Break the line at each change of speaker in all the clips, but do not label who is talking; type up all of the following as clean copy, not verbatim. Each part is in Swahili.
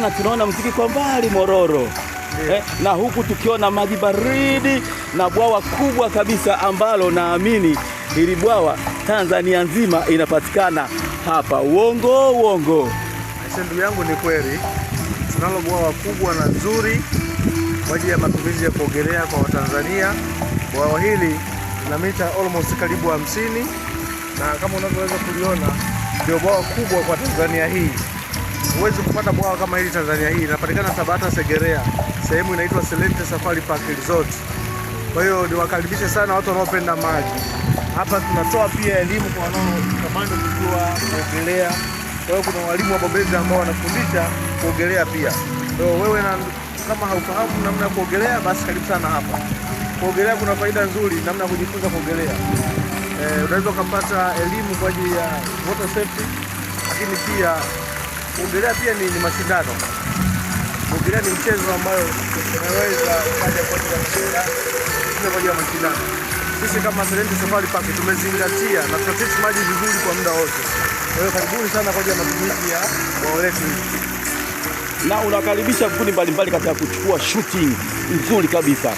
Na tunaona mziki kwa mbali Mororo. Na huku tukiona maji baridi na bwawa kubwa kabisa ambalo naamini hili bwawa Tanzania nzima inapatikana hapa. Uongo.
Ndugu yangu, ni kweli. Tunalo bwawa kubwa na nzuri kwa ajili ya matumizi ya kuogelea kwa Watanzania. Bwawa hili lina mita almost karibu 50, na kama unavyoweza kuliona ndio bwawa kubwa kwa Tanzania hii. Huwezi kupata bwawa kama hili Tanzania hii. Inapatikana Tabata Segerea, sehemu inaitwa Selente Safari Park Resort. Kwa hiyo niwakaribishe sana watu wanaopenda maji. Hapa tunatoa pia elimu kwa wanaotamani kujua kuogelea. Kwa hiyo kuna walimu wabobezi ambao wanafundisha kuogelea pia. Kwa hiyo wewe kama haufahamu namna ya kuogelea, basi karibu sana hapa. Kuogelea kuna faida nzuri, namna ya kujifunza kuogelea. Unaweza kupata elimu kwa ajili ya water safety, lakini pia kuogelea pia ni mashindano. Kuogelea ni mchezo ambayo unaweza ukaja kwa ajili ya mashindano. Sisi kama Selente Safari Park tumezingatia na tunateach maji vizuri kwa muda wote. Kwa hiyo karibuni sana kwa ajili ya matumizi ya bwawa letu hili.
Na unakaribisha vikundi mbalimbali katika kuchukua shooting nzuri kabisa.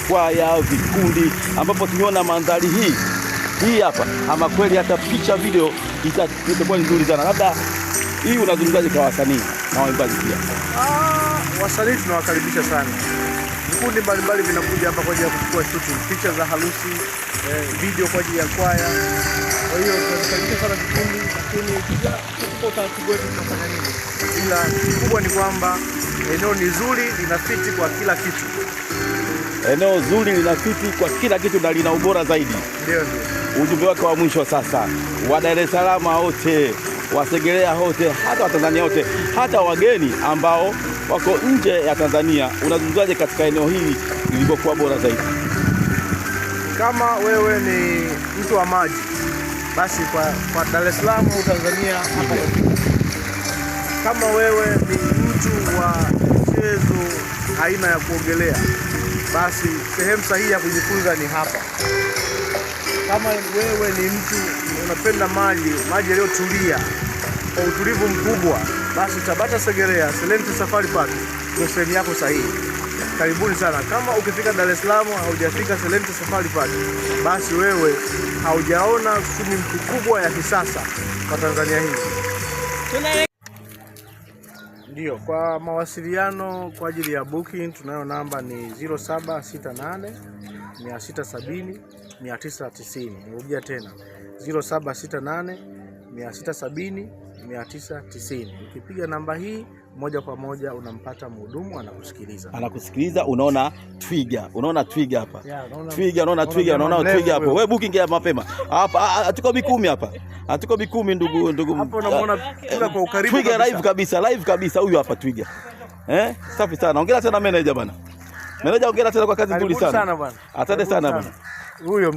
Kwaya, vikundi, ambapo tumeona mandhari hii hapa. Ama kweli hata picha video itakuwa nzuri sana. Labda hii unazungumzaje kwa wasanii na waimbaji pia?
Wasanii tunawakaribisha sana. Vikundi mbalimbali vinakuja hapa kwa ajili ya kuchukua shooting, picha za harusi, video kwa ajili ya kwaya. Kwa hiyo tunakaribisha sana vikundi, lakini pia kwa utaratibu wetu tunafanya nini? Ila kikubwa ni kwamba eneo ni zuri, linafiti kwa kila kitu.
Eneo zuri linafiti kwa kila kitu na lina ubora zaidi.
Ndio.
Ujumbe wake wa mwisho sasa, wa Dar es Salaam wote, wa Segerea wote, hata Watanzania wote, hata wageni ambao wako nje ya Tanzania, unazungumzaje katika eneo hili lilivyokuwa bora zaidi?
Kama wewe ni mtu wa maji, basi kwa Dar es Salaam au Tanzania hapa. Kama wewe ni mtu wa mchezo aina ya kuogelea, basi sehemu sahihi ya kujifunza ni hapa. Kama wewe ni mtu unapenda maji yaliyotulia kwa utulivu mkubwa, basi Tabata Segerea, Selente Safari Park ndio sehemu yako sahihi. Karibuni sana. Kama ukifika Dar es Salaam haujafika Selente Safari Park, basi wewe haujaona swimming pool kubwa ya kisasa kwa Tanzania hii. Ndio, kwa mawasiliano kwa ajili ya booking tunayo namba ni 0768 670 990. Nirudia tena 0768 670 990. Ukipiga namba hii moja kwa moja unampata mhudumu, anakusikiliza. Unaona twiga hapa. Unaona twiga hapo. Wewe booking ya mapema. Hapa hatuko Mikumi hapa. Hatuko Mikumi ndugu. Hapo unamuona twiga kwa ukaribu. Twiga live kabisa huyu hapa twiga. Safi sana. Hongera sana manager bana. Manager, hongera sana kwa kazi nzuri sana. Asante sana bana. Huyo